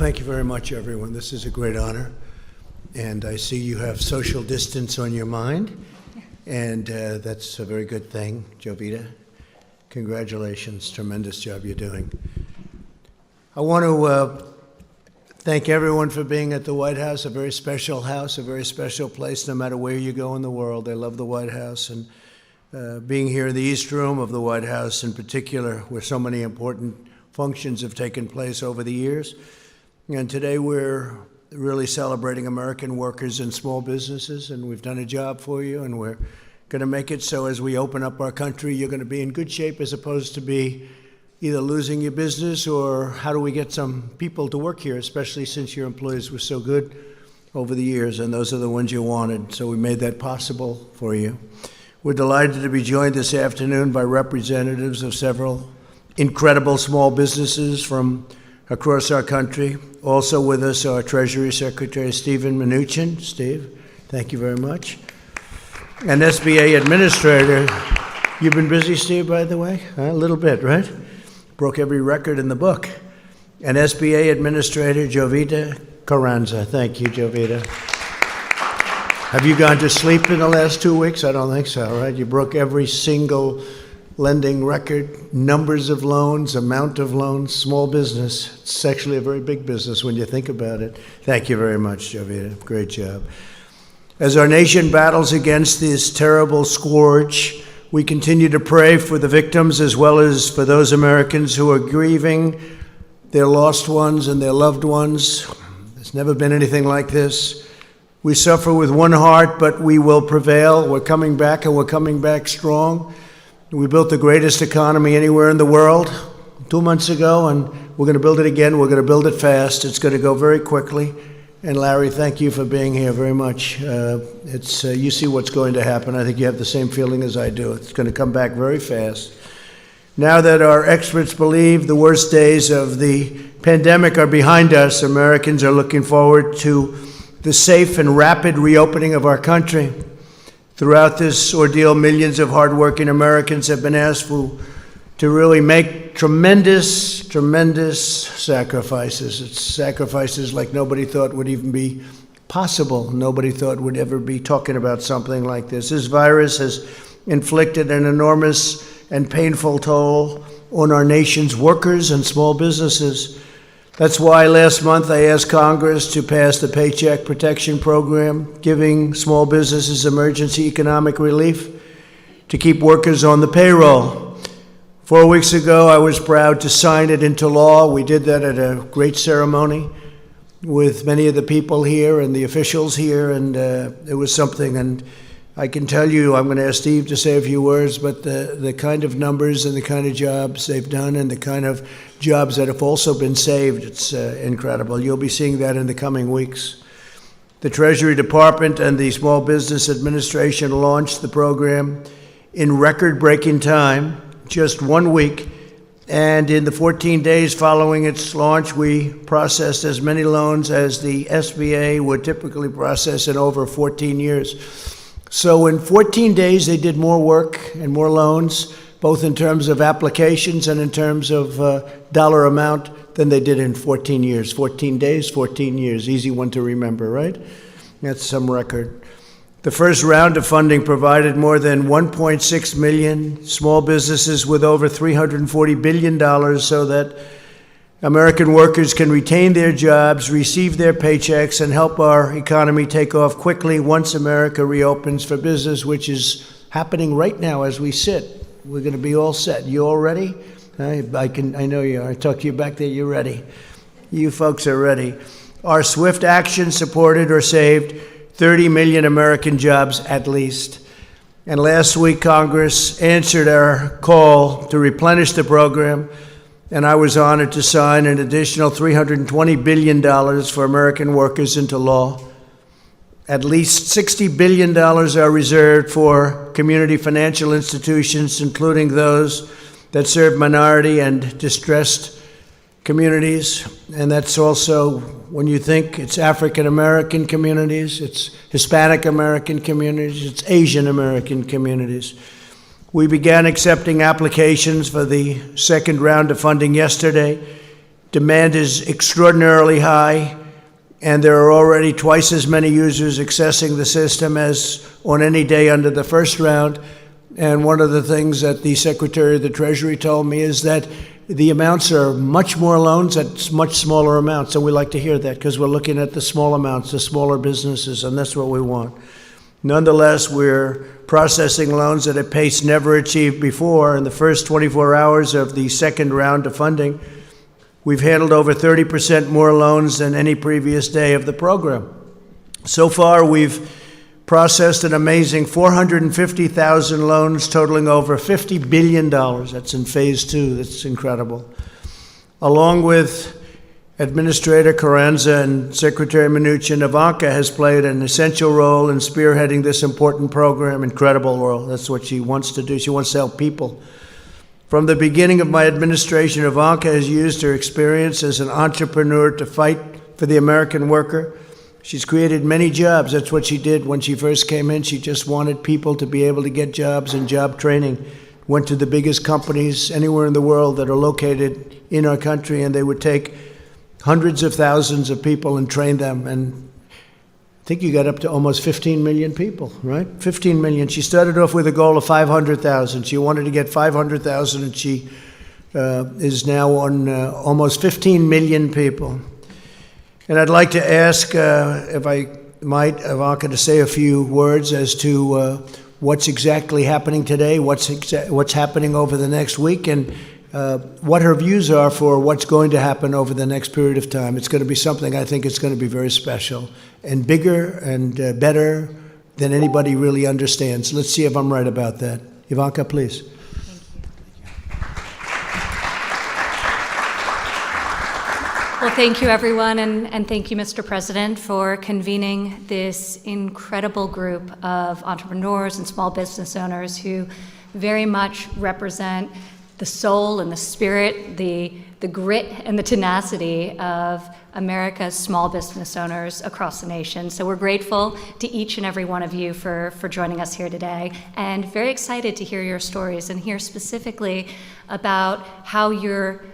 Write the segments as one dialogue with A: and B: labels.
A: thank you very much, everyone. This is a great honor. And I see you have social distance on your mind, and that's a very good thing. Jovita, congratulations. Tremendous job you're doing. I want to thank everyone for being at the White House, a very special house, a very special place, no matter where you go in the world. They love the White House, and being here in the East Room of the White House in particular, where so many important functions have taken place over the years. And today we're really celebrating American workers and small businesses, and we've done a job for you, and we're going to make it so as we open up our country, you're going to be in good shape as opposed to be either losing your business or how do we get some people to work here, especially since your employees were so good over the years, and those are the ones you wanted. So we made that possible for you. We're delighted to be joined this afternoon by representatives of several incredible small businesses from across our country. Also with us, our Treasury Secretary, Stephen Mnuchin. Steve, thank you very much. And SBA Administrator. You've been busy, Steve, by the way? A little bit, right? Broke every record in the book. And SBA Administrator, Jovita Carranza. Thank you, Jovita. Have you gone to sleep in the last 2 weeks? I don't think so, right? You broke every single lending record, numbers of loans, amount of loans, small business. It's actually a very big business when you think about it. Thank you very much, Jovita. Great job. As our nation battles against this terrible scourge, we continue to pray for the victims as well as for those Americans who are grieving their lost ones and their loved ones. There's never been anything like this. We suffer with one heart, but we will prevail. We're coming back, and we're coming back strong. We built the greatest economy anywhere in the world 2 months ago, and we're going to build it again. We're going to build it fast. It's going to go very quickly. And Larry, thank you for being here very much. You see what's going to happen. I think you have the same feeling as I do. It's going to come back very fast. Now that our experts believe the worst days of the pandemic are behind us, Americans are looking forward to the safe and rapid reopening of our country. Throughout this ordeal, millions of hardworking Americans have been asked to really make tremendous sacrifices. It's sacrifices like nobody thought would even be possible. Nobody thought would ever be talking about something like this. This virus has inflicted an enormous and painful toll on our nation's workers and small businesses. That's why last month I asked Congress to pass the Paycheck Protection Program, giving small businesses emergency economic relief to keep workers on the payroll. 4 weeks ago, I was proud to sign it into law. We did that at a great ceremony with many of the people here and the officials here, and it was something. And I can tell you, I'm going to ask Steve to say a few words, but the kind of numbers and the kind of jobs they've done and the kind of jobs that have also been saved, it's incredible. You'll be seeing that in the coming weeks. The Treasury Department and the Small Business Administration launched the program in record-breaking time, just 1 week. And in the 14 days following its launch, we processed as many loans as the SBA would typically process in over 14 years. So in 14 days, they did more work and more loans, both in terms of applications and in terms of dollar amount, than they did in 14 years. 14 days, 14 years. Easy one to remember, right? That's some record. The first round of funding provided more than 1.6 million small businesses with over $340 billion so that American workers can retain their jobs, receive their paychecks, and help our economy take off quickly once America reopens for business, which is happening right now as we sit. We're going to be all set. You all ready? I know you are. I talk to you back there. You're ready. You folks are ready. Our swift action supported or saved 30 million American jobs at least. And last week, Congress answered our call to replenish the program, and I was honored to sign an additional $320 billion for American workers into law. At least $60 billion are reserved for community financial institutions, including those that serve minority and distressed communities. And that's also, when you think, it's African American communities, it's Hispanic American communities, it's Asian American communities. We began accepting applications for the second round of funding yesterday. Demand is extraordinarily high, and there are already twice as many users accessing the system as on any day under the first round. And one of the things that the Secretary of the Treasury told me is that the amounts are much more loans at much smaller amounts. And we like to hear that because we're looking at the small amounts, the smaller businesses, and that's what we want. Nonetheless, we're processing loans at a pace never achieved before. In the first 24 hours of the second round of funding, we've handled over 30% more loans than any previous day of the program. So far, we've processed an amazing 450,000 loans totaling over $50 billion. That's in phase 2. That's incredible. Along with Administrator Carranza and Secretary Mnuchin, Ivanka has played an essential role in spearheading this important program. Incredible role. That's what she wants to do. She wants to help people. From the beginning of my administration, Ivanka has used her experience as an entrepreneur to fight for the American worker. She's created many jobs. That's what she did when she first came in. She just wanted people to be able to get jobs and job training. Went to the biggest companies anywhere in the world that are located in our country, and they would take hundreds of thousands of people and train them. And I think you got up to almost 15 million people, right? 15 million. She started off with a goal of 500,000. She wanted to get 500,000, and she is now on almost 15 million people. And I'd like to ask, if I might, Ivanka, to say a few words as to what's exactly happening today, what's happening over the next week, and what her views are for what's going to happen over the next period of time. It's going to be something I think it's going to be very special and bigger and better than anybody really understands. Let's see if I'm right about that. Ivanka, please.
B: Well, thank you, everyone, and thank you, Mr. President, for convening this incredible group of entrepreneurs and small business owners who very much represent the soul and the spirit, the grit and the tenacity of America's small business owners across the nation. So we're grateful to each and every one of you for joining us here today, and very excited to hear your stories and hear specifically about how you're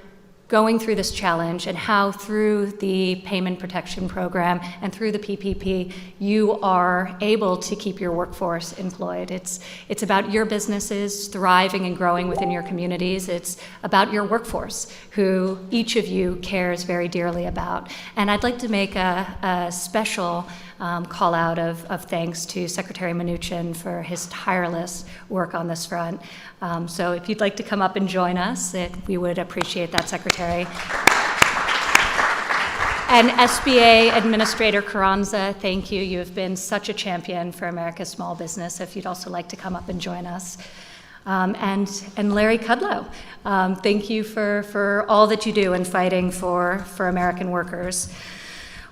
B: going through this challenge and how through the Payment Protection Program and through the PPP, you are able to keep your workforce employed. It's about your businesses thriving and growing within your communities. It's about your workforce, who each of you cares very dearly about. And I'd like to make a special call out of thanks to Secretary Mnuchin for his tireless work on this front. So if you'd like to come up and join us, we would appreciate that, Secretary. And SBA Administrator Carranza, thank you. You have been such a champion for America's small business. If you'd also like to come up and join us. And Larry Kudlow, thank you for all that you do in fighting for American workers.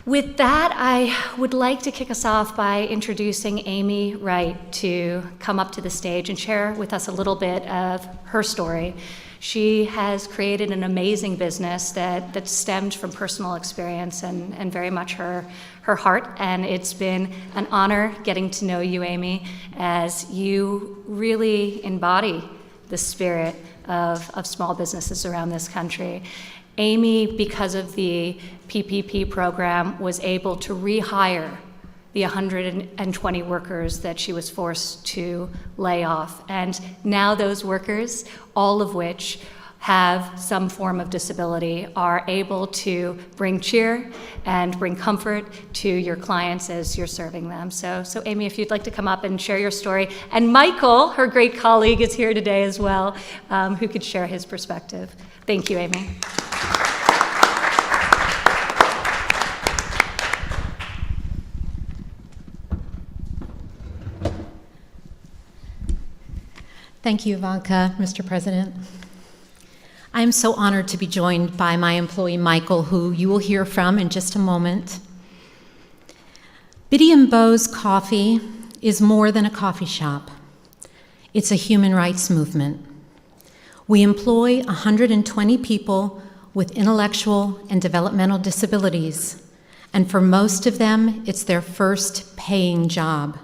B: With that, I would like to kick us off by introducing Amy Wright to come up to the stage and share with us a little bit of her story. She has created an amazing business that stemmed from personal experience and very much her heart, and it's been an honor getting to know you, Amy, as you really embody the spirit of small businesses around this country. Amy, because of the PPP program, was able to rehire the 120 workers that she was forced to lay off. And now those workers, all of which have some form of disability, are able to bring cheer and bring comfort to your clients as you're serving them. So Amy, if you'd like to come up and share your story. And Michael, her great colleague, is here today as well, who could share his perspective. Thank you, Amy.
C: Thank you, Ivanka, Mr. President. I am so honored to be joined by my employee, Michael, who you will hear from in just a moment. Biddy and Beau's Coffee is more than a coffee shop. It's a human rights movement. We employ 120 people with intellectual and developmental disabilities, and for most of them, it's their first paying job,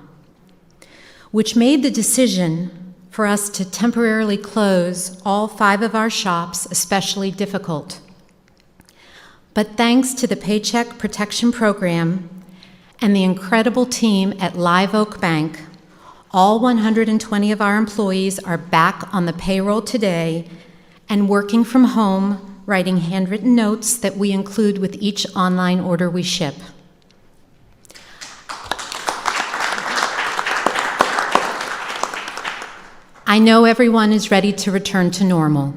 C: which made the decision for us to temporarily close all 5 of our shops especially difficult. But thanks to the Paycheck Protection Program and the incredible team at Live Oak Bank, all 120 of our employees are back on the payroll today and working from home, writing handwritten notes that we include with each online order we ship. I know everyone is ready to return to normal,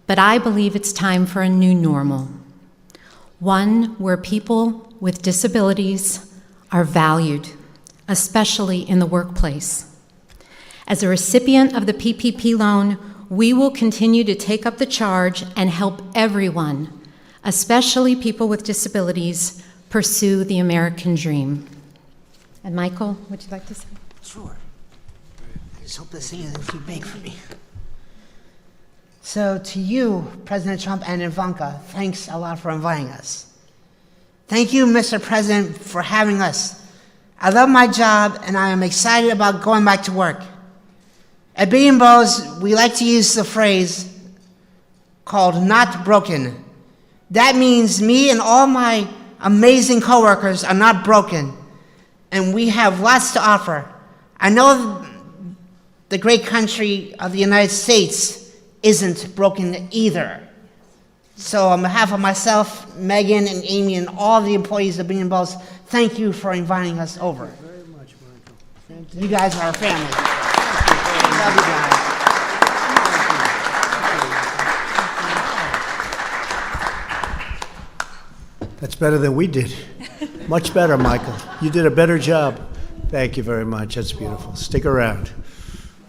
C: but I believe it's time for a new normal, one where people with disabilities are valued, especially in the workplace. As a recipient of the PPP loan, we will continue to take up the charge and help everyone, especially people with disabilities, pursue the American dream. And Michael, would you like to say?
D: Sure. I just hope this thing isn't too big for me. So to you, President Trump and Ivanka, thanks a lot for inviting us. Thank you, Mr. President, for having us. I love my job, and I am excited about going back to work. At Beanbo's, we like to use the phrase called not broken. That means me and all my amazing coworkers are not broken, and we have lots to offer. I know the great country of the United States isn't broken either. So on behalf of myself, Megan, and Amy, and all the employees of Beanbo's, thank you for inviting us over.
A: Thank you very much, Michael.
D: You guys are a family. I love you guys.
A: That's better than we did. Much better, Michael. You did a better job. Thank you very much. That's beautiful. Stick around.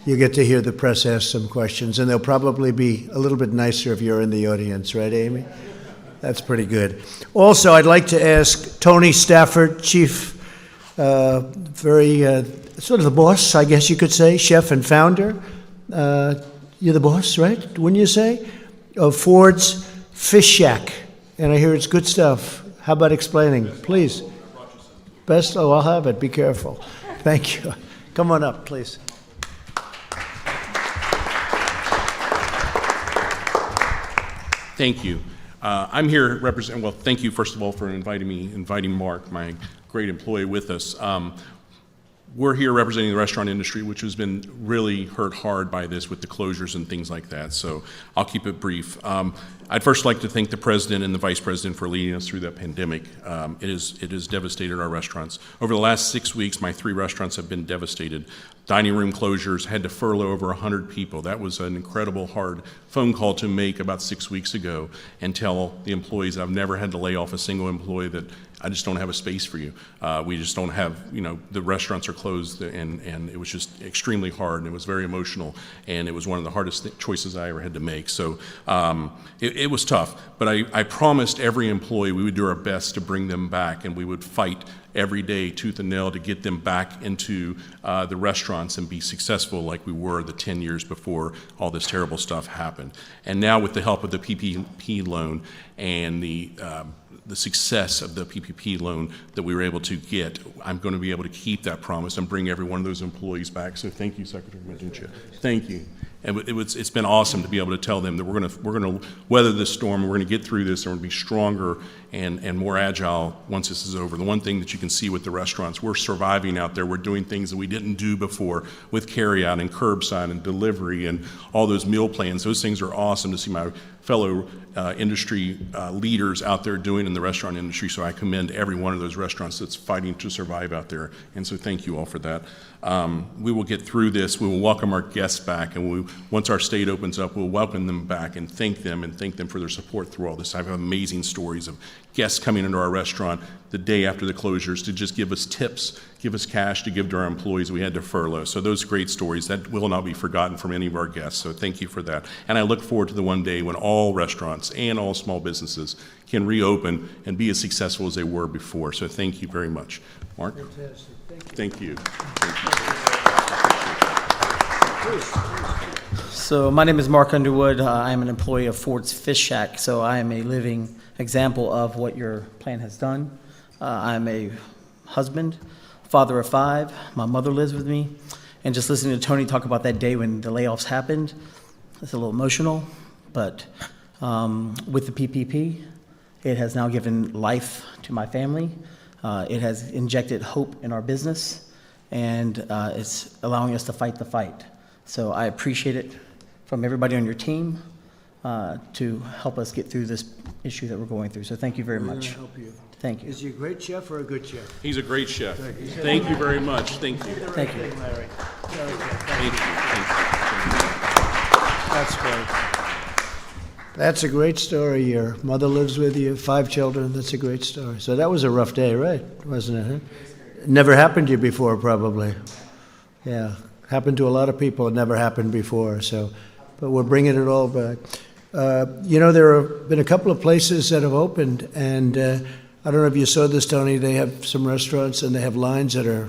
A: You get to hear the press ask some questions, and they'll probably be a little bit nicer if you're in the audience, right, Amy? That's pretty good. Also, I'd like to ask Tony Stafford, Chief, sort of the boss, I guess you could say, chef and founder. You're the boss, right? Wouldn't you say? Of Ford's Fish Shack. And I hear it's good stuff. How about explaining, please? Best? Oh, I'll have it. Be careful. Thank you. Come on up, please.
E: Thank you. I'm here representing, well, thank you, first of all, for inviting Mark, my great employee, with us. We're here representing the restaurant industry, which has been really hurt hard by this with the closures and things like that, so I'll keep it brief. I'd first like to thank the President and the Vice President for leading us through that pandemic. It has devastated our restaurants. Over the last 6 weeks, my 3 restaurants have been devastated. Dining room closures, had to furlough over 100 people. That was an incredible hard phone call to make about 6 weeks ago and tell the employees I've never had to lay off a single employee that I just don't have a space for you. We just don't have, the restaurants are closed, and it was just extremely hard, and it was very emotional, and it was one of the hardest choices I ever had to make. So it was tough, but I promised every employee we would do our best to bring them back, and we would fight every day, tooth and nail, to get them back into the restaurants and be successful like we were the 10 years before all this terrible stuff happened. And now with the help of the PPP loan and the success of the PPP loan that we were able to get, I'm going to be able to keep that promise and bring every one of those employees back. So thank you, Secretary Meduncha. Thank you. And it's been awesome to be able to tell them that we're going to weather this storm, we're going to get through this, and we're going to be stronger and more agile once this is over. The one thing that you can see with the restaurants, we're surviving out there. We're doing things that we didn't do before with carryout and curbside and delivery and all those meal plans. Those things are awesome to see my fellow industry leaders out there doing in the restaurant industry. So I commend every one of those restaurants that's fighting to survive out there. And so thank you all for that. We will get through this. We will welcome our guests back, and once our state opens up, we'll welcome them back and thank them for their support through all this. I have amazing stories of guests coming into our restaurant the day after the closures to just give us tips, give us cash to give to our employees we had to furlough. So those great stories, that will not be forgotten from any of our guests. So thank you for that. And I look forward to the one day when all restaurants and all small businesses can reopen and be as successful as they were before. So thank you very much. Mark?
A: Fantastic.
E: Thank you.
F: So my name is Mark Underwood. I am an employee of Ford's Fish Shack, so I am a living example of what your plan has done. I'm a husband, father of 5. My mother lives with me. And just listening to Tony talk about that day when the layoffs happened, it's a little emotional. But with the PPP It has now given life to my family. It has injected hope in our business, and it's allowing us to fight the fight. So I appreciate it from everybody on your team to help us get through this issue that we're going through. So thank you very much.
A: Help you.
F: Thank you.
A: Is he a great chef or a good chef?
E: He's a great chef. Thank you very much. Thank you.
F: Thank you.
A: Larry.
E: Thank you. Thank
A: That's great. That's a great story. Your mother lives with you, 5 children. That's a great story. So that was a rough day, right? Wasn't it? Huh? Never happened to you before, probably. Yeah, happened to a lot of people. It never happened before. So, but we're bringing it all back. You know, there have been a couple of places that have opened, and I don't know if you saw this, Tony. They have some restaurants, and they have lines that are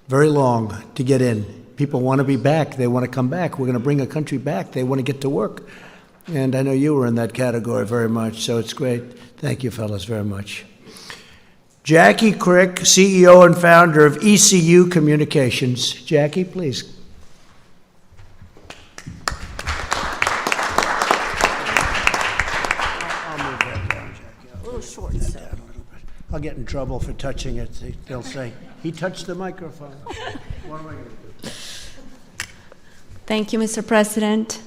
A: very long to get in. People want to be back. They want to come back. We're going to bring a country back. They want to get to work. And I know you were in that category very much, so it's great. Thank you, fellas, very much. Jackie Crick, CEO and founder of ECU Communications. Jackie, please. I'll move that down, Jackie. A little short, that down a little bit. I'll get in trouble for touching it. They'll say, he touched the microphone. What am I going to do?
G: Thank you, Mr. President,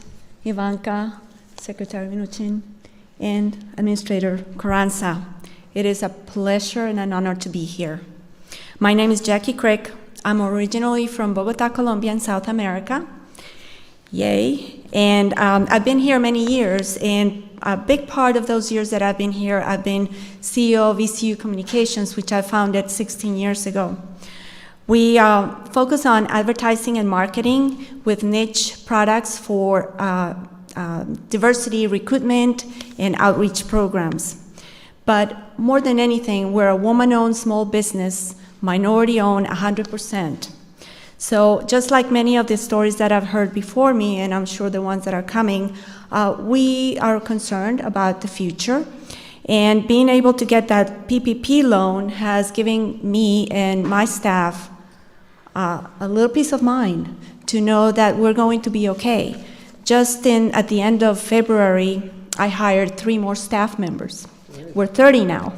G: Ivanka, Secretary Minuchin, and Administrator Carranza. It is a pleasure and an honor to be here. My name is Jackie Crick. I'm originally from Bogota, Colombia, in South America. Yay. And I've been here many years, and a big part of those years that I've been here, I've been CEO of ECU Communications, which I founded 16 years ago. We focus on advertising and marketing with niche products for diversity recruitment and outreach programs. But more than anything, we're a woman-owned small business, minority-owned 100%. So just like many of the stories that I've heard before me, and I'm sure the ones that are coming, we are concerned about the future. And being able to get that PPP loan has given me and my staff a little peace of mind to know that we're going to be okay. Just at the end of February, I hired 3 more staff members. We're 30 now.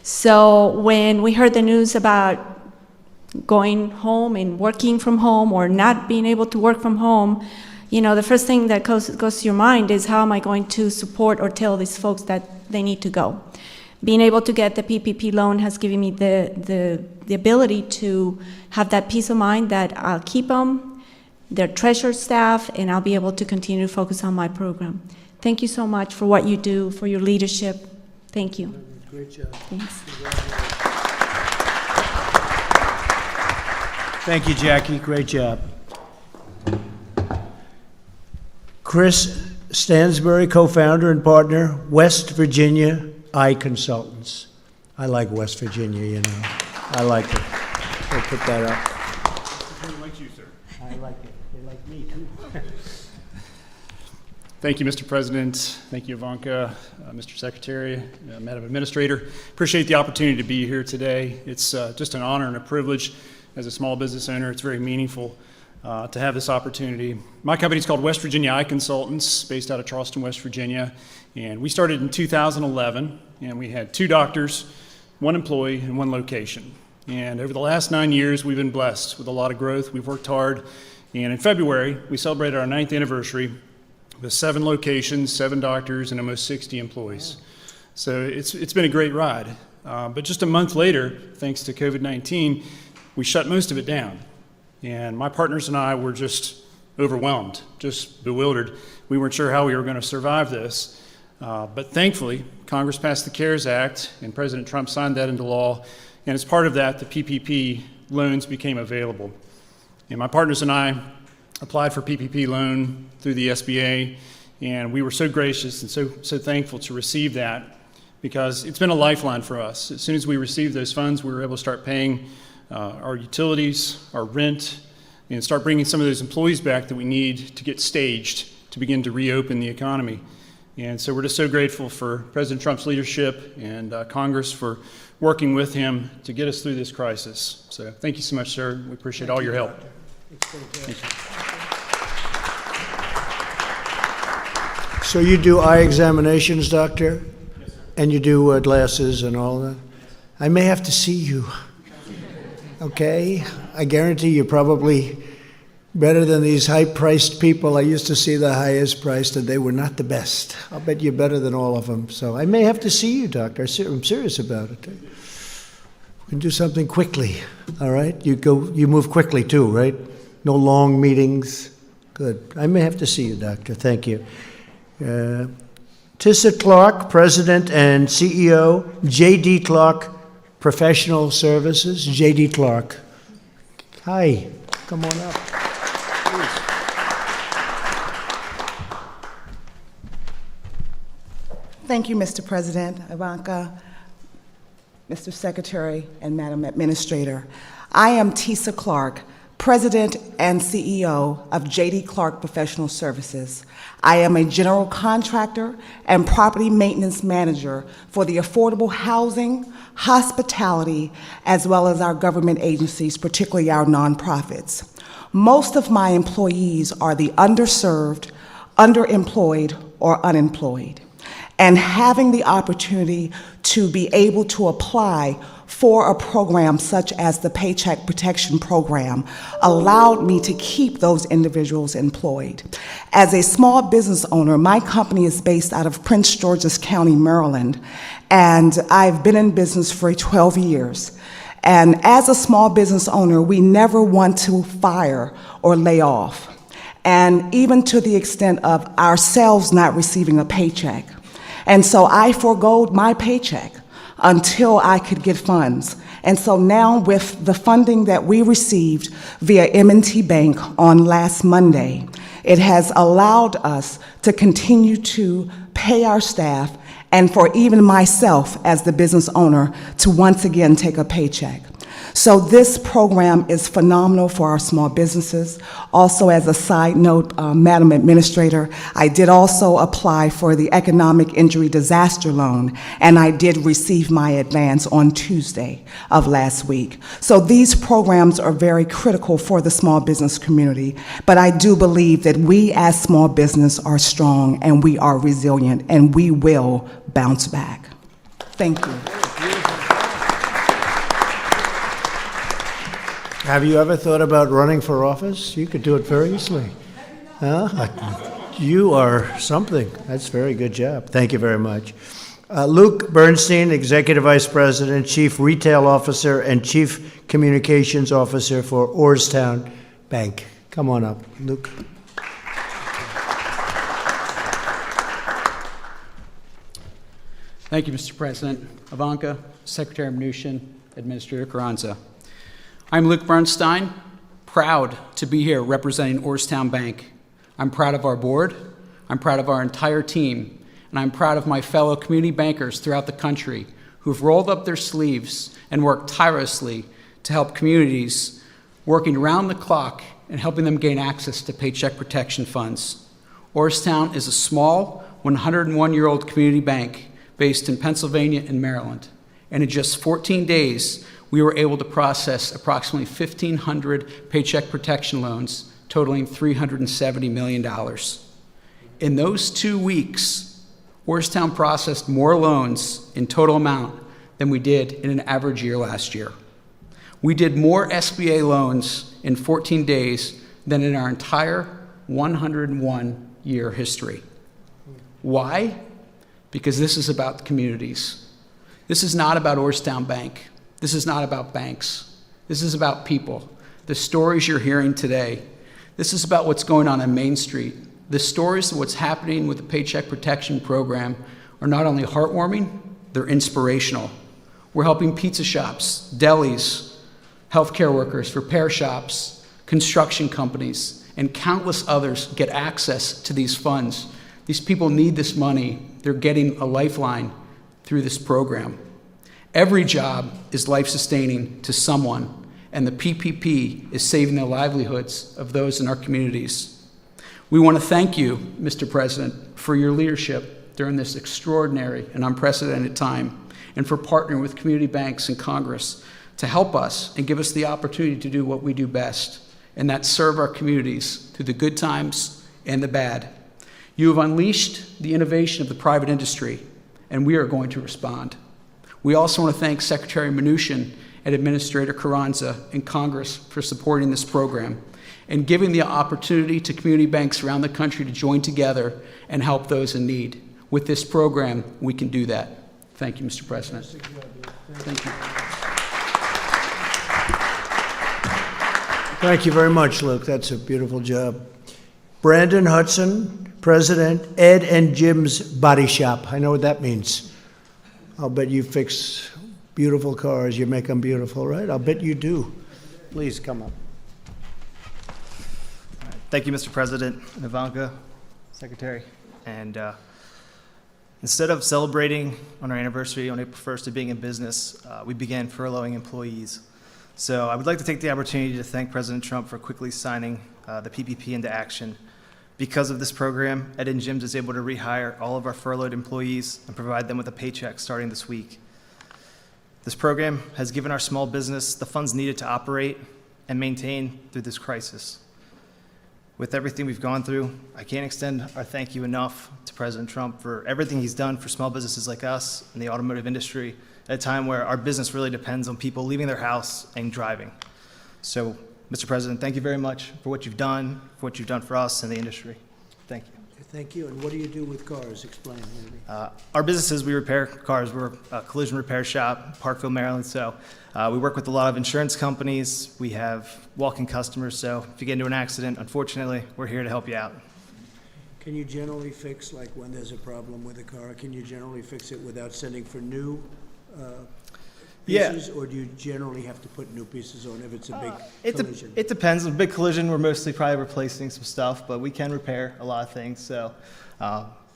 G: So when we heard the news about going home and working from home or not being able to work from home, you know, the first thing that goes to your mind is, how am I going to support or tell these folks that they need to go? Being able to get the PPP loan has given me the ability to have that peace of mind that I'll keep them, their treasured staff, and I'll be able to continue to focus on my program. Thank you so much for what you do, for your leadership. Thank you.
A: Great job.
G: Thanks.
A: Thank you, Jackie. Great job. Chris Stansbury, co-founder and partner, West Virginia Eye Consultants. I like West Virginia, you know. I like it. We'll put that up.
E: you. Like you, sir.
A: I like it. They like me, too.
H: Thank you, Mr. President. Thank you, Ivanka, Mr. Secretary, Madam Administrator. Appreciate the opportunity to be here today. It's just an honor and a privilege as a small business owner. It's very meaningful to have this opportunity. My company is called West Virginia Eye Consultants, based out of Charleston, West Virginia. And we started in 2011, and we had 2 doctors, 1 employee, and 1 location. And over the last 9 years, we've been blessed with a lot of growth. We've worked hard. And in February, we celebrated our 9th anniversary with 7 locations, 7 doctors, and almost 60 employees. So it's been a great ride. But just a month later, thanks to COVID-19, we shut most of it down. And my partners and I were just overwhelmed, just bewildered. We weren't sure how we were going to survive this. But thankfully, Congress passed the CARES Act, and President Trump signed that into law. And as part of that, the PPP loans became available. And my partners and I applied for PPP loan through the SBA, and we were so gracious and so thankful to receive that, because it's been a lifeline for us. As soon as we received those funds, we were able to start paying our utilities, our rent, and start bringing some of those employees back that we need to get staged to begin to reopen the economy. And so we're just so grateful for President Trump's leadership and Congress for working with him to get us through this crisis. So thank you so much, sir. We appreciate all your help. Thank you.
A: So you do eye examinations, doctor?
H: Yes, sir.
A: And you do glasses and all that? I may have to see you. Okay? I guarantee you're probably better than these high-priced people. I used to see the highest priced, and they were not the best. I'll bet you're better than all of them. So I may have to see you, doctor. I'm serious about it. We can do something quickly, all right? You move quickly too, right? No long meetings. Good. I may have to see you, doctor. Thank you. Tissa Clark, President and CEO, J.D. Clark Professional Services. J.D. Clark. Hi. Come on up.
I: Thank you, Mr. President, Ivanka, Mr. Secretary, and Madam Administrator. I am Tissa Clark, President and CEO of J.D. Clark Professional Services. I am a general contractor and property maintenance manager for the affordable housing, hospitality, as well as our government agencies, particularly our nonprofits. Most of my employees are the underserved, underemployed, or unemployed. And having the opportunity to be able to apply for a program such as the Paycheck Protection Program allowed me to keep those individuals employed. As a small business owner, my company is based out of Prince George's County, Maryland, and I've been in business for 12 years. And as a small business owner, we never want to fire or lay off, and even to the extent of ourselves not receiving a paycheck. And so I forgoed my paycheck until I could get funds. And so now with the funding that we received via M&T Bank on last Monday, it has allowed us to continue to pay our staff and for even myself as the business owner to once again take a paycheck. So this program is phenomenal for our small businesses. Also, as a side note, Madam Administrator, I did also apply for the Economic Injury Disaster Loan, and I did receive my advance on Tuesday of last week. So these programs are very critical for the small business community, but I do believe that we as small business are strong and we are resilient and we will bounce back. Thank you.
A: Have you ever thought about running for office? You could do it very easily. Huh? You are something. That's a very good job. Thank you very much. Luke Bernstein, Executive Vice President, Chief Retail Officer, and Chief Communications Officer for Orrstown Bank. Come on up, Luke.
J: Thank you, Mr. President. Ivanka, Secretary Mnuchin, Administrator Carranza. I'm Luke Bernstein, proud to be here representing Orrstown Bank. I'm proud of our board, I'm proud of our entire team, and I'm proud of my fellow community bankers throughout the country who've rolled up their sleeves and worked tirelessly to help communities, working around the clock and helping them gain access to paycheck protection funds. Orrstown is a small 101-year-old community bank based in Pennsylvania and Maryland, and in just 14 days, we were able to process approximately 1,500 paycheck protection loans totaling $370 million. In those 2 weeks, Orrstown processed more loans in total amount than we did in an average year last year. We did more SBA loans in 14 days than in our entire 101-year history. Why? Because this is about the communities. This is not about Orrstown Bank. This is not about banks. This is about people. The stories you're hearing today. This is about what's going on Main Street. The stories of what's happening with the Paycheck Protection Program are not only heartwarming, they're inspirational. We're helping pizza shops, delis, healthcare workers, repair shops, construction companies, and countless others get access to these funds. These people need this money. They're getting a lifeline through this program. Every job is life-sustaining to someone, and the PPP is saving the livelihoods of those in our communities. We want to thank you, Mr. President, for your leadership during this extraordinary and unprecedented time, and for partnering with community banks and Congress to help us and give us the opportunity to do what we do best, and that's serve our communities through the good times and the bad. You have unleashed the innovation of the private industry, and we are going to respond. We also want to thank Secretary Mnuchin and Administrator Carranza and Congress for supporting this program and giving the opportunity to community banks around the country to join together and help those in need. With this program, we can do that. Thank you, Mr. President. Thank you.
A: Thank you very much, Luke. That's a beautiful job. Brandon Hudson, President, Ed and Jim's Body Shop. I know what that means. I'll bet you fix beautiful cars. You make them beautiful, right? I'll bet you do. Please come up.
K: Thank you, Mr. President, and Ivanka, Secretary. And instead of celebrating on our anniversary on April 1st of being in business, we began furloughing employees. So I would like to take the opportunity to thank President Trump for quickly signing the PPP into action. Because of this program, Ed and Jim's is able to rehire all of our furloughed employees and provide them with a paycheck starting this week. This program has given our small business the funds needed to operate and maintain through this crisis. With everything we've gone through, I can't extend our thank you enough to President Trump for everything he's done for small businesses like us in the automotive industry at a time where our business really depends on people leaving their house and driving. So, Mr. President, thank you very much for what you've done for us and the industry. Thank you.
A: Thank you. And what do you do with cars? Explain, maybe.
K: Our businesses, we repair cars. We're a collision repair shop, Parkville, Maryland. So we work with a lot of insurance companies. We have walk-in customers. So if you get into an accident, unfortunately, we're here to help you out.
A: Can you generally fix, like when there's a problem with a car, can you generally fix it without sending for new pieces? Or do you generally have to put new pieces on if it's a big collision?
K: It depends. On a big collision, we're mostly probably replacing some stuff, but we can repair a lot of things. So,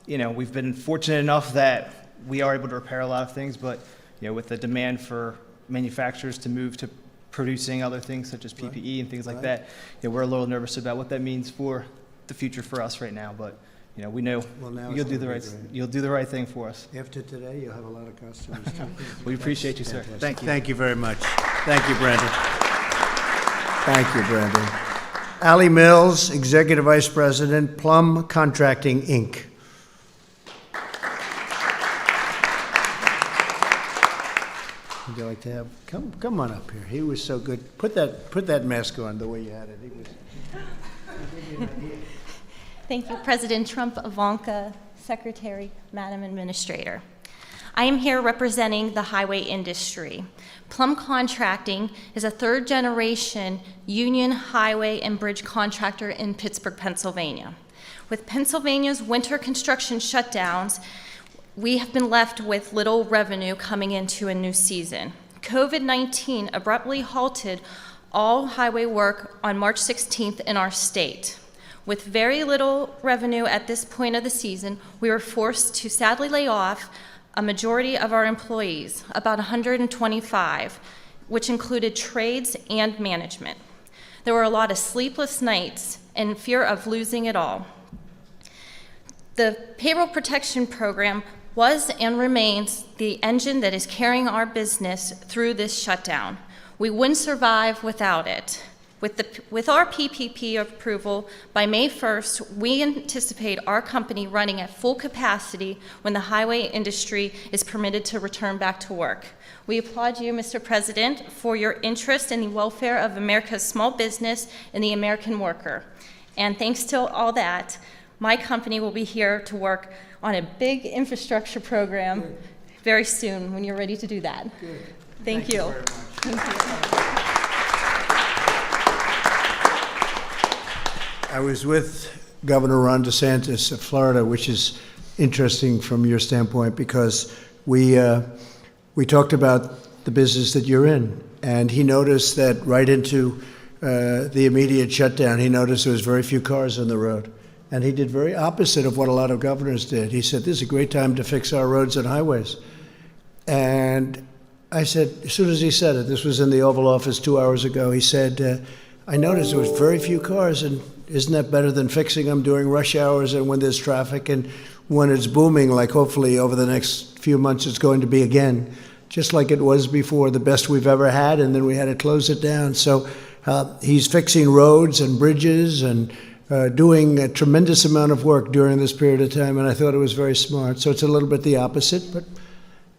K: we've been fortunate enough that we are able to repair a lot of things, but, with the demand for manufacturers to move to producing other things such as PPE and things like that, we're a little nervous about what that means for the future for us right now. But, we know you'll do the right thing for us.
A: After today, you'll have a lot of customers.
K: We appreciate you, sir. Thank you.
A: Thank you very much. Thank you, Brandon. Thank you, Brandon. Allie Mills, Executive Vice President, Plum Contracting, Inc. Would you like to have, come on up here. He was so good. Put that mask on the way you had it. He was.
L: Thank you, President Trump, Ivanka, Secretary, Madam Administrator. I am here representing the highway industry. Plum Contracting is a third-generation union highway and bridge contractor in Pittsburgh, Pennsylvania. With Pennsylvania's winter construction shutdowns, we have been left with little revenue coming into a new season. COVID-19 abruptly halted all highway work on March 16th in our state. With very little revenue at this point of the season, we were forced to sadly lay off a majority of our employees, about 125, which included trades and management. There were a lot of sleepless nights and fear of losing it all. The Payroll Protection Program was and remains the engine that is carrying our business through this shutdown. We wouldn't survive without it. With our PPP approval, by May 1st, we anticipate our company running at full capacity when the highway industry is permitted to return back to work. We applaud you, Mr. President, for your interest in the welfare of America's small business and the American worker. And thanks to all that, my company will be here to work on a big infrastructure program very soon when you're ready to do that.
A: Good.
L: Thank you.
A: Very much.
L: Thank you.
A: I was with Governor Ron DeSantis of Florida, which is interesting from your standpoint because we talked about the business that you're in, and he noticed that right into the immediate shutdown, he noticed there was very few cars on the road, and he did very opposite of what a lot of governors did. He said, "This is a great time to fix our roads and highways," and I said, as soon as he said it, this was in the Oval Office 2 hours ago, he said, I noticed there was very few cars, and isn't that better than fixing them during rush hours and when there's traffic and when it's booming, like hopefully over the next few months it's going to be again, just like it was before, the best we've ever had, and then we had to close it down. So he's fixing roads and bridges and doing a tremendous amount of work during this period of time, and I thought it was very smart. So it's a little bit the opposite, but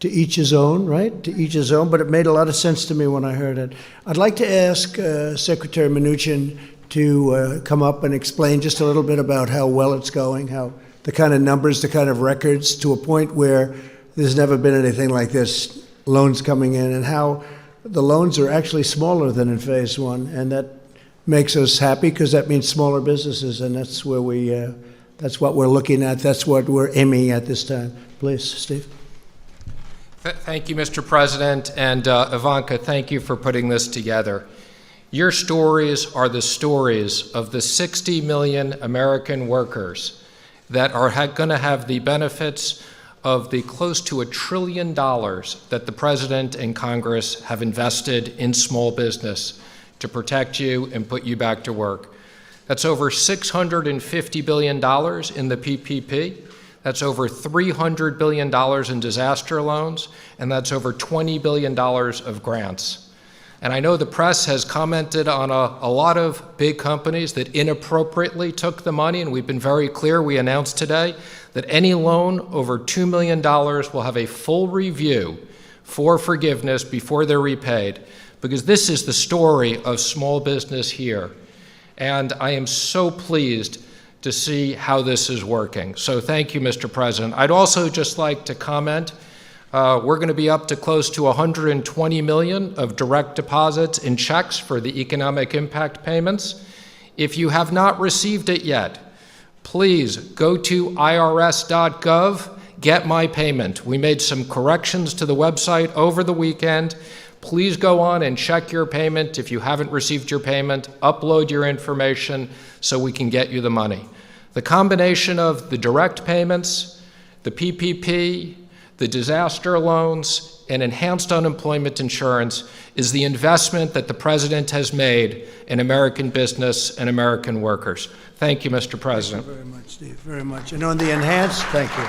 A: to each his own, right? To each his own, but it made a lot of sense to me when I heard it. I'd like to ask Secretary Mnuchin to come up and explain just a little bit about how well it's going, how the kind of numbers, the kind of records, to a point where there's never been anything like this, loans coming in, and how the loans are actually smaller than in phase one, and that makes us happy because that means smaller businesses, and that's where that's what we're looking at, that's what we're aiming at this time. Please, Steve.
M: Thank you, Mr. President, and Ivanka, thank you for putting this together. Your stories are the stories of the 60 million American workers that are going to have the benefits of the close to $1 trillion that the President and Congress have invested in small business to protect you and put you back to work. That's over $650 billion in the PPP. That's over $300 billion in disaster loans, and that's over $20 billion of grants. And I know the press has commented on a lot of big companies that inappropriately took the money, and we've been very clear. We announced today that any loan over $2 million will have a full review for forgiveness before they're repaid, because this is the story of small business here. And I am so pleased to see how this is working. So thank you, Mr. President. I'd also just like to comment, we're going to be up to close to 120 million of direct deposits in checks for the economic impact payments. If you have not received it yet, please go to irs.gov, get my payment. We made some corrections to the website over the weekend. Please go on and check your payment. If you haven't received your payment, upload your information so we can get you the money. The combination of the direct payments, the PPP, the disaster loans, and enhanced unemployment insurance is the investment that the President has made in American business and American workers. Thank you, Mr. President.
A: Thank you very much, Steve, very much. And on the enhanced, thank you.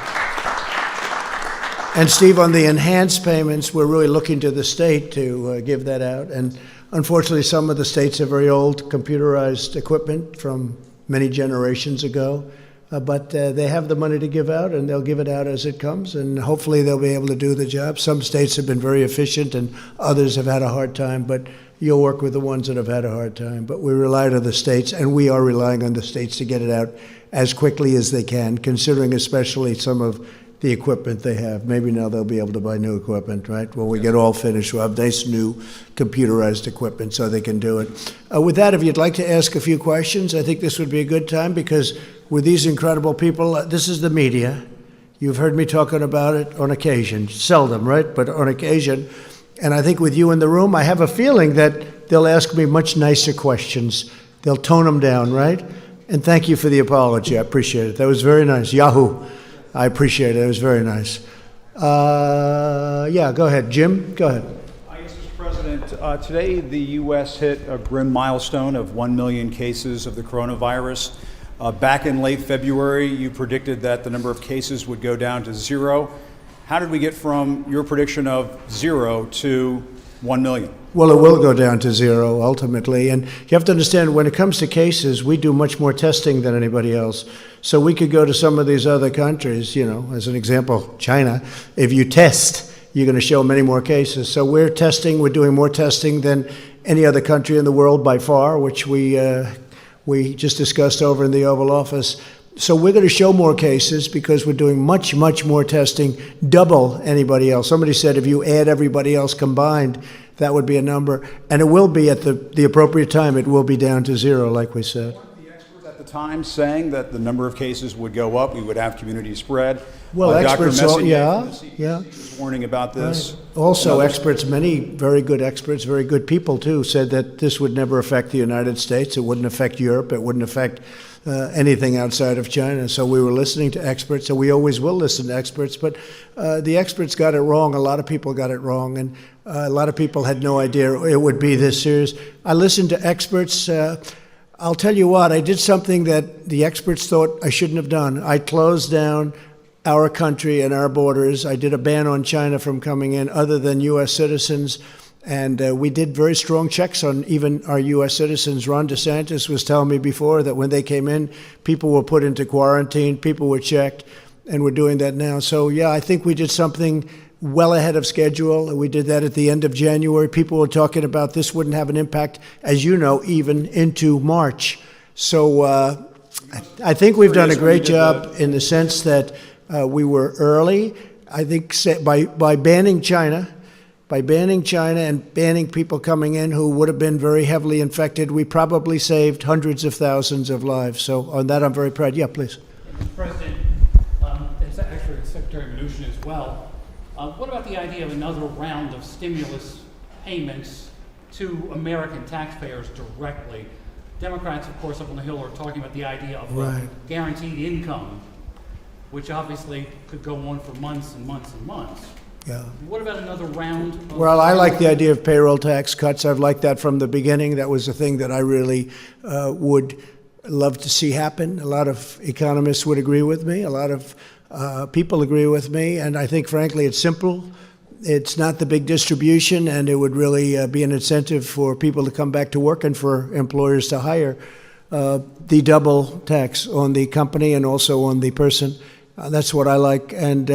A: And Steve, on the enhanced payments, we're really looking to the state to give that out. And unfortunately, some of the states have very old computerized equipment from many generations ago. But they have the money to give out, and they'll give it out as it comes, and hopefully they'll be able to do the job. Some states have been very efficient, and others have had a hard time, but you'll work with the ones that have had a hard time. But we rely on the states, and we are relying on the states to get it out as quickly as they can, considering especially some of the equipment they have. Maybe now they'll be able to buy new equipment, right? When we get all finished, we'll have nice new computerized equipment so they can do it. With that, if you'd like to ask a few questions, I think this would be a good time, because with these incredible people, this is the media. You've heard me talking about it on occasion, seldom, right? But on occasion. And I think with you in the room, I have a feeling that they'll ask me much nicer questions. They'll tone them down, right? And thank you for the apology. I appreciate it. That was very nice. Yahoo! I appreciate it. It was very nice. Yeah, go ahead. Jim, go ahead.
N: Yes, Mr. President. Today, the U.S. hit a grim milestone of 1 million cases of the coronavirus. Back in late February, you predicted that the number of cases would go down to 0. How did we get from your prediction of 0 to 1 million?
A: Well, it will go down to 0 ultimately. And you have to understand, when it comes to cases, we do much more testing than anybody else. So we could go to some of these other countries, you know, as an example, China. If you test, you're going to show many more cases. So we're doing more testing than any other country in the world by far, which we just discussed over in the Oval Office. So we're going to show more cases because we're doing much, much more testing, double anybody else. Somebody said if you add everybody else combined, that would be a number. And it will be at the appropriate time, it will be down to 0, like we said.
N: Weren't the experts at the time saying that the number of cases would go up, we would have community spread?
A: Well, experts, yeah.
N: Was warning about this.
A: Right. Also, experts, many very good experts, very good people too, said that this would never affect the United States. It wouldn't affect Europe. It wouldn't affect anything outside of China. So we were listening to experts, and we always will listen to experts. But the experts got it wrong. A lot of people got it wrong, and a lot of people had no idea it would be this serious. I listened to experts. I'll tell you what, I did something that the experts thought I shouldn't have done. I closed down our country and our borders. I did a ban on China from coming in other than U.S. citizens. And we did very strong checks on even our U.S. citizens. Ron DeSantis was telling me before that when they came in, people were put into quarantine, people were checked, and we're doing that now. So, yeah, I think we did something well ahead of schedule. We did that at the end of January. People were talking about this wouldn't have an impact, as you know, even into March. So I think we've done a great job in the sense that we were early. I think by banning China, and banning people coming in who would have been very heavily infected, we probably saved hundreds of thousands of lives. So on that, I'm very proud. Yeah, please.
O: Mr. President, it's actually Secretary Mnuchin as well. What about the idea of another round of stimulus payments to American taxpayers directly? Democrats, of course, up on the Hill are talking about the idea of guaranteed income, which obviously could go on for months and months and months.
A: Yeah.
O: What about another round of...
A: Well, I like the idea of payroll tax cuts. I've liked that from the beginning. That was a thing that I really would love to see happen. A lot of economists would agree with me. A lot of people agree with me. And I think, frankly, it's simple. It's not the big distribution, and it would really be an incentive for people to come back to work and for employers to hire. The double tax on the company and also on the person. That's what I like. And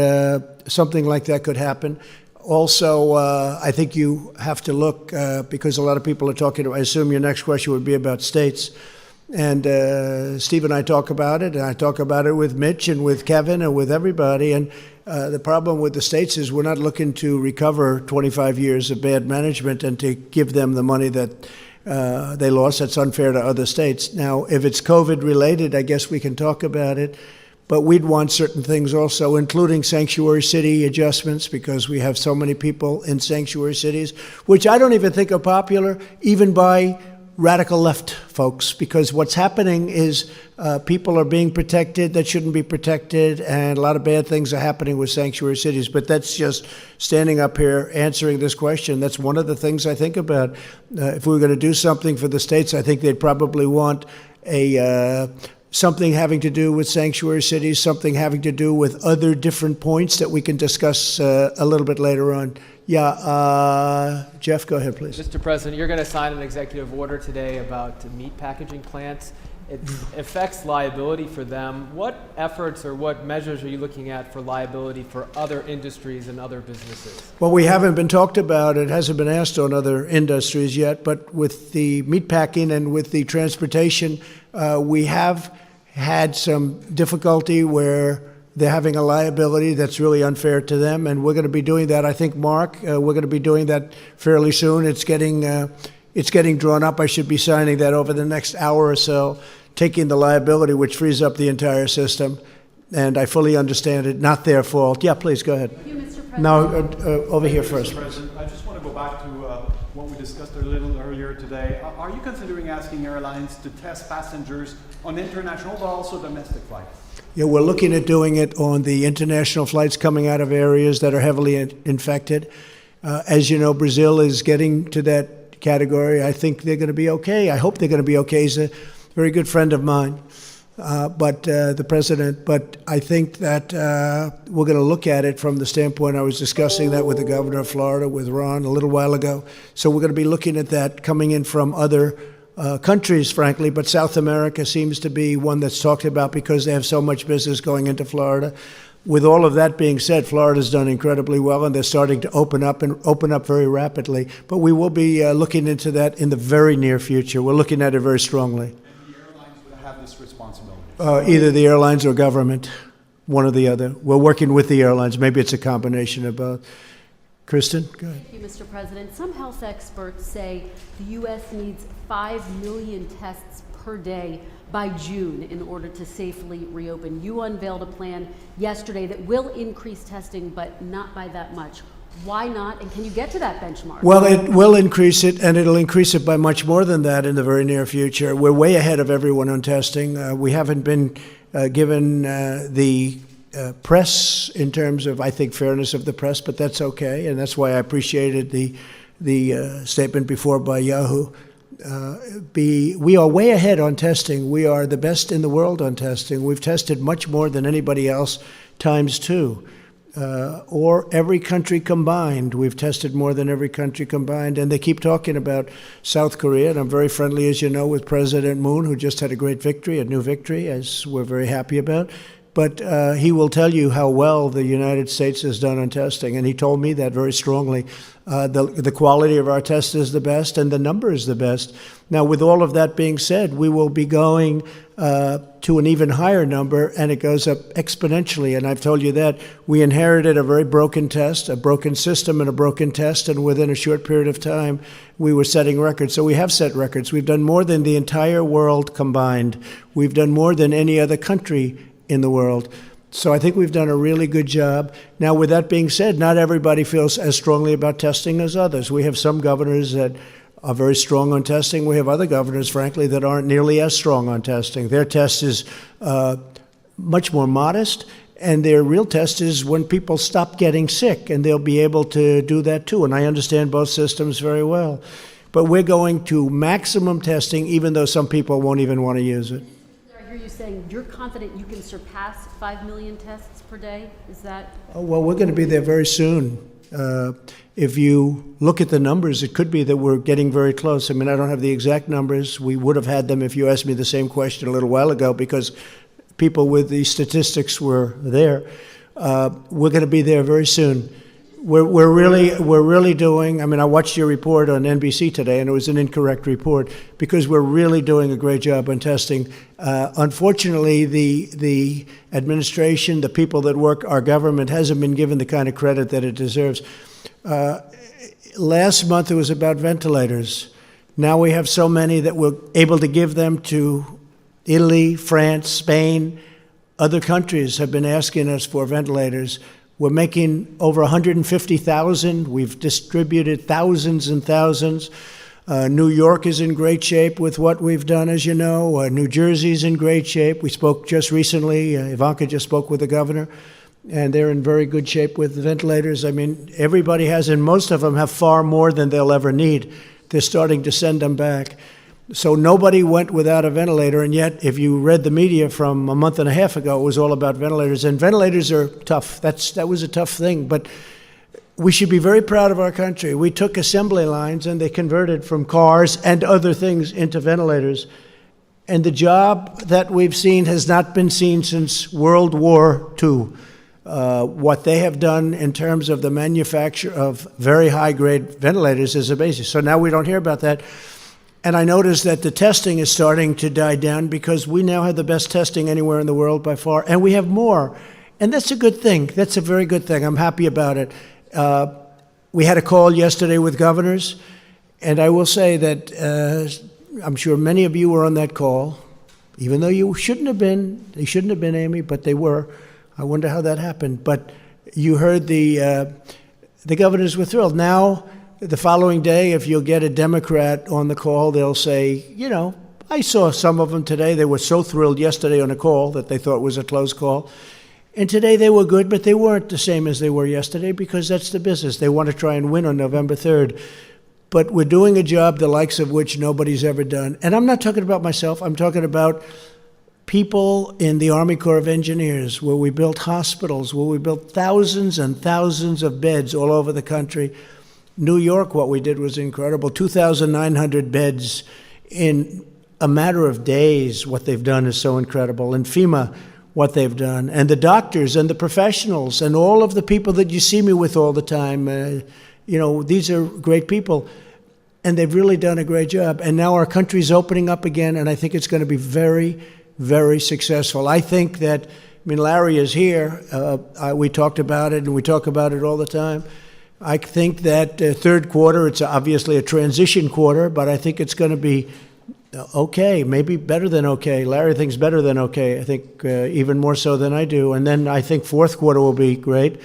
A: something like that could happen. Also, I think you have to look, because a lot of people are talking, I assume your next question would be about states. And Steve and I talk about it, and I talk about it with Mitch and with Kevin and with everybody. And the problem with the states is we're not looking to recover 25 years of bad management and to give them the money that they lost. That's unfair to other states. Now, if it's COVID related, I guess we can talk about it. But we'd want certain things also, including sanctuary city adjustments, because we have so many people in sanctuary cities, which I don't even think are popular, even by radical left folks, because what's happening is people are being protected that shouldn't be protected, and a lot of bad things are happening with sanctuary cities. But that's just standing up here answering this question. That's one of the things I think about. If we were going to do something for the states, I think they'd probably want something having to do with sanctuary cities, something having to do with other different points that we can discuss a little bit later on. Yeah, Jeff, go ahead, please.
P: Mr. President, you're going to sign an executive order today about meat packaging plants. It affects liability for them. What efforts or what measures are you looking at for liability for other industries and other businesses?
A: Well, we haven't been talked about. It hasn't been asked on other industries yet. But with the meat packing and with the transportation, we have had some difficulty where they're having a liability that's really unfair to them. And we're going to be doing that. I think, Mark, we're going to be doing that fairly soon. It's getting drawn up. I should be signing that over the next hour or so, taking the liability, which frees up the entire system. And I fully understand it. Not their fault. Yeah, please, go ahead.
Q: Thank you, Mr. President.
A: No, over here first.
N: Mr. President, I just want to go back to what we discussed a little earlier today. Are you considering asking airlines to test passengers on international but also domestic flights?
A: Yeah, we're looking at doing it on the international flights coming out of areas that are heavily infected. As you know, Brazil is getting to that category. I think they're going to be okay. I hope they're going to be okay. He's a very good friend of mine, the president. But I think that we're going to look at it from the standpoint, I was discussing that with the governor of Florida, with Ron, a little while ago. So we're going to be looking at that coming in from other countries, frankly, but South America seems to be one that's talked about because they have so much business going into Florida. With all of that being said, Florida's done incredibly well, and they're starting to open up very rapidly. But we will be looking into that in the very near future. We're looking at it very strongly.
N: And the airlines would have this responsibility?
A: Either the airlines or government, one or the other. We're working with the airlines. Maybe it's a combination of both. Kristen, go ahead.
Q: Thank you, Mr. President. Some health experts say the U.S. needs 5 million tests per day by June in order to safely reopen. You unveiled a plan yesterday that will increase testing, but not by that much. Why not? And can you get to that benchmark?
A: Well, it will increase it, and it'll increase it by much more than that in the very near future. We're way ahead of everyone on testing. We haven't been given the press in terms of, I think, fairness of the press, but that's okay, and that's why I appreciated the statement before by Yahoo. We are way ahead on testing. We are the best in the world on testing. We've tested much more than anybody else, ×2. or every country combined. We've tested more than every country combined, and they keep talking about South Korea, and I'm very friendly, as you know, with President Moon, who just had a great victory, a new victory, as we're very happy about. But he will tell you how well the United States has done on testing, and he told me that very strongly. The quality of our test is the best, and the number is the best. Now, with all of that being said, we will be going to an even higher number, and it goes up exponentially. And I've told you that. We inherited a very broken test, a broken system and a broken test, and within a short period of time, we were setting records. So we have set records. We've done more than the entire world combined. We've done more than any other country in the world. So I think we've done a really good job. Now, with that being said, not everybody feels as strongly about testing as others. We have some governors that are very strong on testing. We have other governors, frankly, that aren't nearly as strong on testing. Their test is much more modest, and their real test is when people stop getting sick, and they'll be able to do that too. And I understand both systems very well. But we're going to maximum testing, even though some people won't even want to use it.
Q: I hear you saying you're confident you can surpass 5 million tests per day? Is that?
A: Oh, well, we're going to be there very soon. If you look at the numbers, it could be that we're getting very close. I mean, I don't have the exact numbers. We would have had them if you asked me the same question a little while ago, because people with the statistics were there. We're going to be there very soon. We're really doing, I mean, I watched your report on NBC today, and it was an incorrect report, because we're really doing a great job on testing. Unfortunately, the administration, the people that work our government, hasn't been given the kind of credit that it deserves. Last month it was about ventilators. Now we have so many that we're able to give them to Italy, France, Spain. Other countries have been asking us for ventilators. We're making over 150,000. We've distributed thousands and thousands. New York is in great shape with what we've done, as you know. New Jersey's in great shape. We spoke just recently. Ivanka just spoke with the governor, and they're in very good shape with the ventilators. I mean, everybody has, and most of them have far more than they'll ever need. They're starting to send them back. So nobody went without a ventilator, and yet if you read the media from a month and a half ago, it was all about ventilators. And ventilators are tough. That was a tough thing, but we should be very proud of our country. We took assembly lines and they converted from cars and other things into ventilators. And the job that we've seen has not been seen since World War II. What they have done in terms of the manufacture of very high-grade ventilators is amazing. So now we don't hear about that. And I noticed that the testing is starting to die down, because we now have the best testing anywhere in the world by far, and we have more. And that's a good thing. That's a very good thing. I'm happy about it. We had a call yesterday with governors, and I will say that I'm sure many of you were on that call, even though you shouldn't have been. They shouldn't have been, Amy, but they were. I wonder how that happened. But you heard the governors were thrilled. Now, the following day, if you'll get a Democrat on the call, they'll say, you know, I saw some of them today. They were so thrilled yesterday on a call that they thought it was a close call. And today they were good, but they weren't the same as they were yesterday, because that's the business. They want to try and win on November 3rd. But we're doing a job the likes of which nobody's ever done. And I'm not talking about myself. I'm talking about people in the Army Corps of Engineers, where we built hospitals, where we built thousands and thousands of beds all over the country. New York, what we did was incredible. 2,900 beds in a matter of days. What they've done is so incredible. And FEMA, what they've done. And the doctors and the professionals and all of the people that you see me with all the time. You know, these are great people. And they've really done a great job. And now our country's opening up again, and I think it's going to be very, very successful. I think that, I mean, Larry is here. We talked about it, and we talk about it all the time. I think that third quarter, it's obviously a transition quarter, but I think it's going to be okay, maybe better than okay. Larry thinks better than okay. I think even more so than I do. And then I think fourth quarter will be great.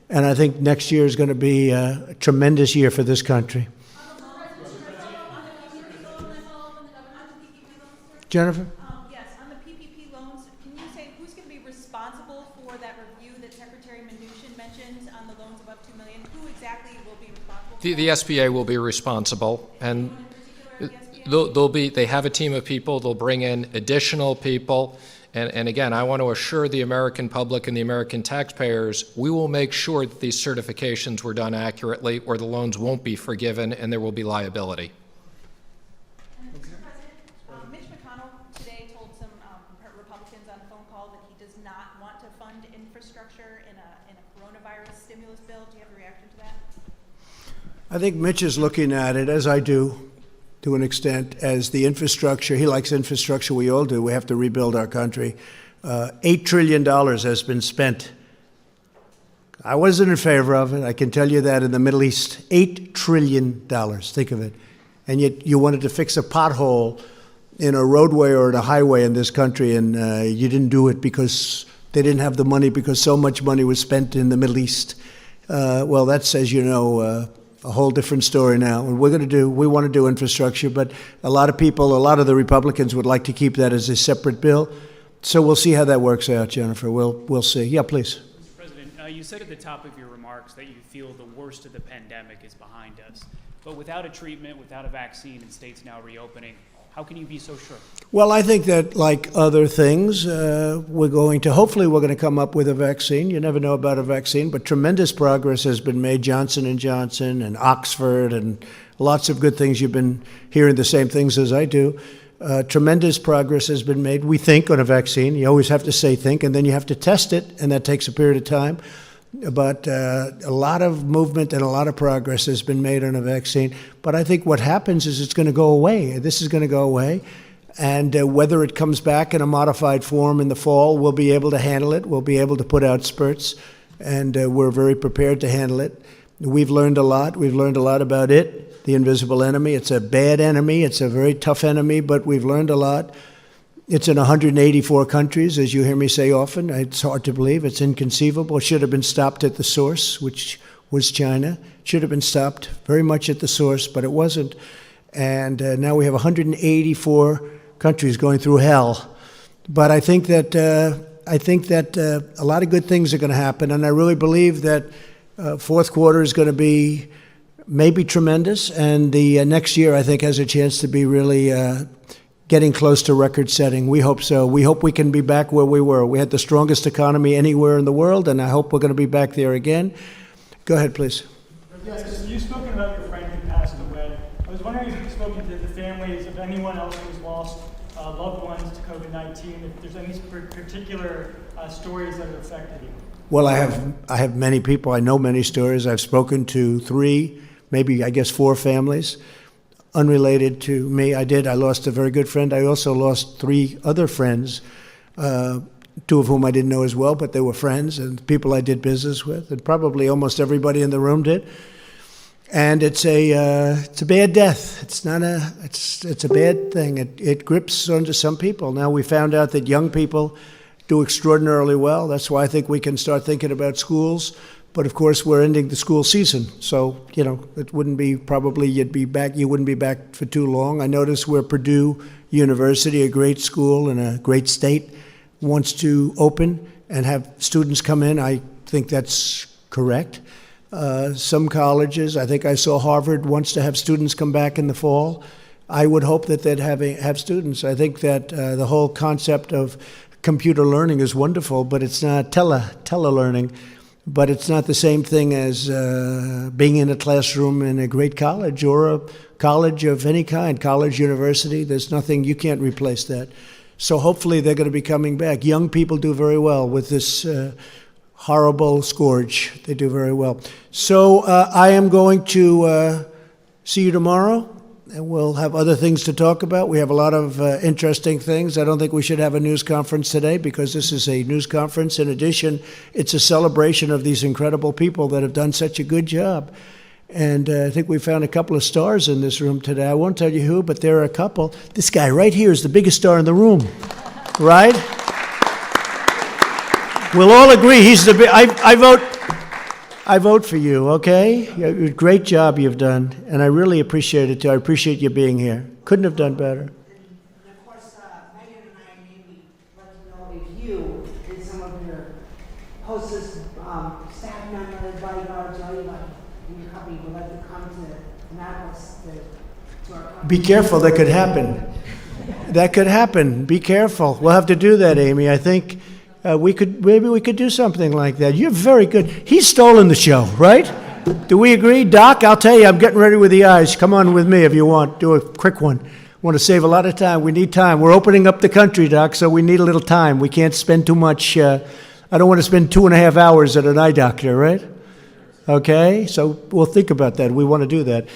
A: And I think next year is going to be a tremendous year for this country. Jennifer?
R: Yes, on the PPP loans, can you say who's going to be responsible for that review that Secretary Mnuchin mentioned on the loans above $2 million? Who exactly will be responsible?
M: The SBA will be responsible, and they have a team of people. They'll bring in additional people, And again, I want to assure the American public and the American taxpayers, we will make sure that these certifications were done accurately, or the loans won't be forgiven and there will be liability.
R: Mr. President, Mitch McConnell today told some Republicans on a phone call that he does not want to fund infrastructure in a coronavirus stimulus bill. Do you have a reaction to that?
A: I think Mitch is looking at it, as I do, to an extent, as the infrastructure. He likes infrastructure, we all do. We have to rebuild our country. $8 trillion has been spent. I wasn't in favor of it. I can tell you that in the Middle East. $8 trillion, think of it. And yet you wanted to fix a pothole in a roadway or in a highway in this country, and you didn't do it because they didn't have the money, because so much money was spent in the Middle East. Well, that's, as you know, a whole different story now. And we want to do infrastructure, but a lot of people, a lot of the Republicans would like to keep that as a separate bill. So we'll see how that works out, Jennifer. We'll see. Yeah, please.
O: Mr. President, you said at the top of your remarks that you feel the worst of the pandemic is behind us. But without a treatment, without a vaccine, and states now reopening, how can you be so sure?
A: Well, I think that, like other things, hopefully we're going to come up with a vaccine. You never know about a vaccine, but tremendous progress has been made. Johnson & Johnson and Oxford and lots of good things. You've been hearing the same things as I do. Tremendous progress has been made, we think, on a vaccine. You always have to say think, and then you have to test it, and that takes a period of time. But a lot of movement and a lot of progress has been made on a vaccine. But I think what happens is it's going to go away. This is going to go away. And whether it comes back in a modified form in the fall, we'll be able to handle it. We'll be able to put out spurts. And we're very prepared to handle it. We've learned a lot. We've learned a lot about it, the invisible enemy. It's a bad enemy. It's a very tough enemy, but we've learned a lot. It's in 184 countries, as you hear me say often. It's hard to believe. It's inconceivable. It should have been stopped at the source, which was China. It should have been stopped very much at the source, but it wasn't. And now we have 184 countries going through hell. But I think that a lot of good things are going to happen, and I really believe that fourth quarter is going to be maybe tremendous, and the next year I think has a chance to be really getting close to record setting. We hope so. We hope we can be back where we were. We had the strongest economy anywhere in the world, and I hope we're going to be back there again. Go ahead, please.
S: Yes, you've spoken about your friend who passed away. I was wondering if you've spoken to the families of anyone else who's lost loved ones to COVID-19, if there's any particular stories that have affected you.
A: Well, I have many people. I know many stories. I've spoken to 3, maybe I guess 4 families. Unrelated to me, I lost a very good friend. I also lost 3 other friends, 2 of whom I didn't know as well, but they were friends and people I did business with, and probably almost everybody in the room did. And it's a bad death. It's a bad thing. It grips onto some people. Now we found out that young people do extraordinarily well. That's why I think we can start thinking about schools. But of course, we're ending the school season, so it wouldn't be probably you wouldn't be back for too long. I noticed where Purdue University, a great school in a great state, wants to open and have students come in. I think that's correct. Some colleges, I think I saw Harvard wants to have students come back in the fall. I would hope that they'd have students. I think that the whole concept of computer learning is wonderful, but it's not tele-learning. But it's not the same thing as being in a classroom in a great college or a college of any kind, college, university. There's nothing, you can't replace that. So hopefully they're going to be coming back. Young people do very well with this horrible scourge. They do very well. So I am going to see you tomorrow, and we'll have other things to talk about. We have a lot of interesting things. I don't think we should have a news conference today because this is a news conference. In addition, it's a celebration of these incredible people that have done such a good job. And I think we found a couple of stars in this room today. I won't tell you who, but there are a couple. This guy right here is the biggest star in the room, right? We'll all agree he's the big. I vote for you, okay? Great job you've done, and I really appreciate it, too. I appreciate you being here. Couldn't have done better.
D: And of course, Megan and I maybe like to know if you and some of your hostess, staff members, bodyguards, or anybody in your company would like to come to Annapolis to our company.
A: Be careful, that could happen. That could happen. Be careful. We'll have to do that, Amy. I think maybe we could do something like that. You're very good. He's stolen the show, right? Do we agree? Doc, I'll tell you, I'm getting ready with the eyes. Come on with me if you want. Do a quick one. Want to save a lot of time. We need time. We're opening up the country, Doc, so we need a little time. We can't spend too much. I don't want to spend 2.5 hours at an eye doctor, right? Okay, so we'll think about that. We want to do that.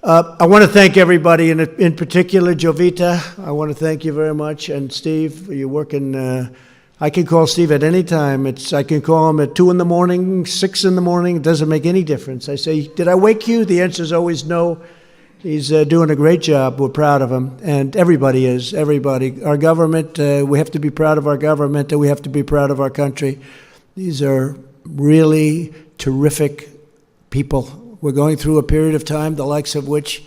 A: I want to thank everybody, in particular, Jovita. I want to thank you very much. And Steve, you're working. I can call Steve at any time. I can call him at 2 in the morning, 6 in the morning. It doesn't make any difference. I say, did I wake you? The answer is always no. He's doing a great job. We're proud of him. And everybody is, everybody. Our government, we have to be proud of our government, and we have to be proud of our country. These are really terrific people. We're going through a period of time, the likes of which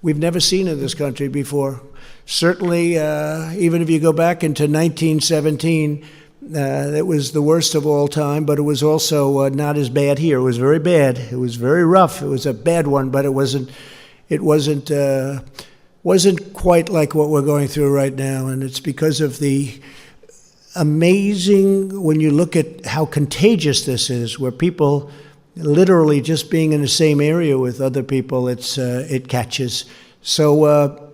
A: we've never seen in this country before. Certainly, even if you go back into 1917, it was the worst of all time, but it was also not as bad here. It was very bad. It was very rough. It was a bad one, but it wasn't quite like what we're going through right now. And it's because of the amazing, when you look at how contagious this is, where people literally just being in the same area with other people, it catches. So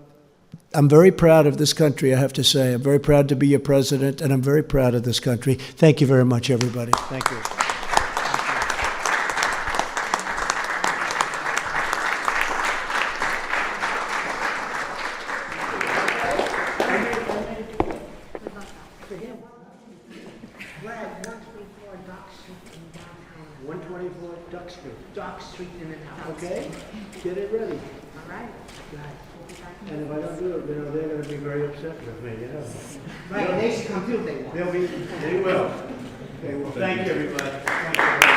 A: I'm very proud of this country, I have to say. I'm very proud to be your president, and I'm very proud of this country. Thank you very much, everybody. Thank you. Okay? Get it ready. All right. And if I don't do it, they're going to be very upset with me,
D: Right, they should come too if they want.
A: They will. They will. Thank you, everybody. Thank you.